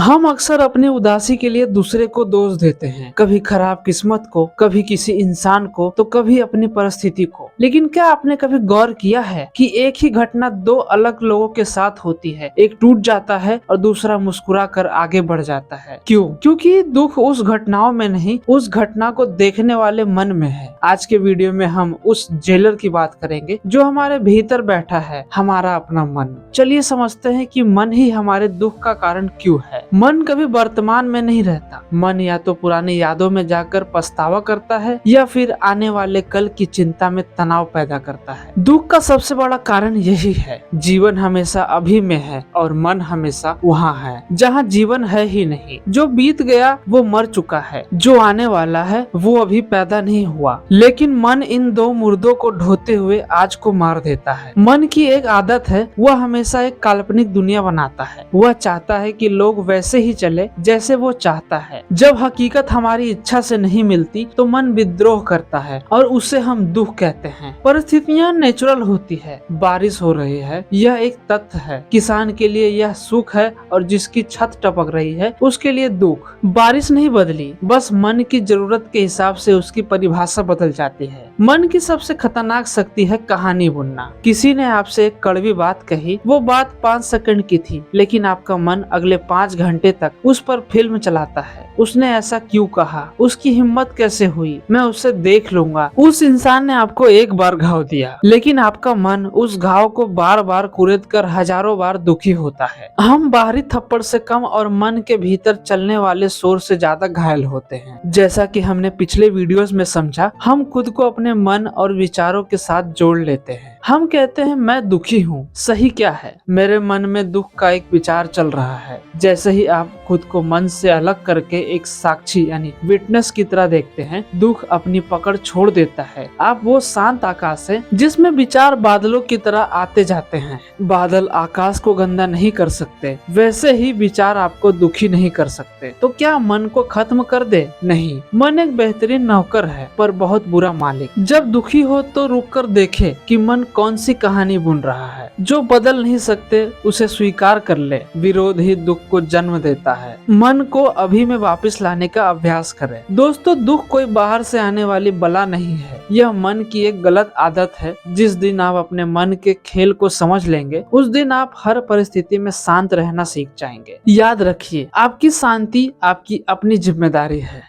हम अक्सर अपनी उदासी के लिए दूसरे को दोष देते हैं, कभी खराब किस्मत को, कभी किसी इंसान को, तो कभी अपनी परिस्थिति को। लेकिन क्या आपने कभी गौर किया है कि एक ही घटना दो अलग लोगों के साथ होती है, एक टूट जाता है और दूसरा मुस्कुरा कर आगे बढ़ जाता है। क्यों? क्योंकि दुख उस घटनाओं में नहीं, उस घटना को देखने वाले मन में है। आज के वीडियो में हम उस जेलर की बात करेंगे जो हमारे भीतर बैठा है, हमारा अपना मन। चलिए समझते हैं कि मन ही हमारे दुख का कारण क्यों है। मन कभी वर्तमान में नहीं रहता। मन या तो पुरानी यादों में जाकर पछतावा करता है या फिर आने वाले कल की चिंता में तनाव पैदा करता है। दुख का सबसे बड़ा कारण यही है। जीवन हमेशा अभी में है और मन हमेशा वहाँ है जहाँ जीवन है ही नहीं। जो बीत गया वो मर चुका है, जो आने वाला है वो अभी पैदा नहीं हुआ। लेकिन मन इन दो मुर्दों को ढोते हुए आज को मार देता है। मन की एक आदत है, वह हमेशा एक काल्पनिक दुनिया बनाता है। वह चाहता है कि लोग वैसे ही चले जैसे वो चाहता है। जब हकीकत हमारी इच्छा से नहीं मिलती तो मन विद्रोह करता है और उसे हम दुख कहते हैं। परिस्थितियाँ नेचुरल होती है। बारिश हो रही है, यह एक तथ्य है। किसान के लिए यह सुख है और जिसकी छत टपक रही है उसके लिए दुख। बारिश नहीं बदली, बस मन की जरूरत के हिसाब से उसकी परिभाषा बदल जाती है। मन की सबसे खतरनाक शक्ति है कहानी बुनना। किसी ने आपसे एक कड़वी बात कही, वो बात 5 सेकंड की थी, लेकिन आपका मन अगले 5 घंटे तक उस पर फिल्म चलाता है। उसने ऐसा क्यों कहा, उसकी हिम्मत कैसे हुई, मैं उसे देख लूंगा। उस इंसान ने आपको एक बार घाव दिया, लेकिन आपका मन उस घाव को बार बार कुरेद कर हजारों बार दुखी होता है। हम बाहरी थप्पड़ से कम और मन के भीतर चलने वाले शोर से ज्यादा घायल होते हैं। जैसा कि हमने पिछले वीडियोस में समझा, हम खुद को अपने मन और विचारों के साथ जोड़ लेते हैं। हम कहते हैं मैं दुखी हूँ। सही क्या है? मेरे मन में दुख का एक विचार चल रहा है। जैसे ही आप खुद को मन से अलग करके एक साक्षी यानी विटनेस की तरह देखते हैं, दुख अपनी पकड़ छोड़ देता है। आप वो शांत आकाश है जिसमें विचार बादलों की तरह आते जाते हैं। बादल आकाश को गंदा नहीं कर सकते, वैसे ही विचार आपको दुखी नहीं कर सकते। तो क्या मन को खत्म कर दे? नहीं, मन एक बेहतरीन नौकर है पर बहुत बुरा मालिक। जब दुखी हो तो रुक कर देखे कि मन कौन सी कहानी बुन रहा है। जो बदल नहीं सकते उसे स्वीकार कर ले। विरोध ही दुख को जन्म देता है। मन को अभी में वापस लाने का अभ्यास करें। दोस्तों, दुख कोई बाहर से आने वाली बला नहीं है, यह मन की एक गलत आदत है। जिस दिन आप अपने मन के खेल को समझ लेंगे, उस दिन आप हर परिस्थिति में शांत रहना सीख जाएंगे। याद रखिए, आपकी शांति आपकी अपनी जिम्मेदारी है।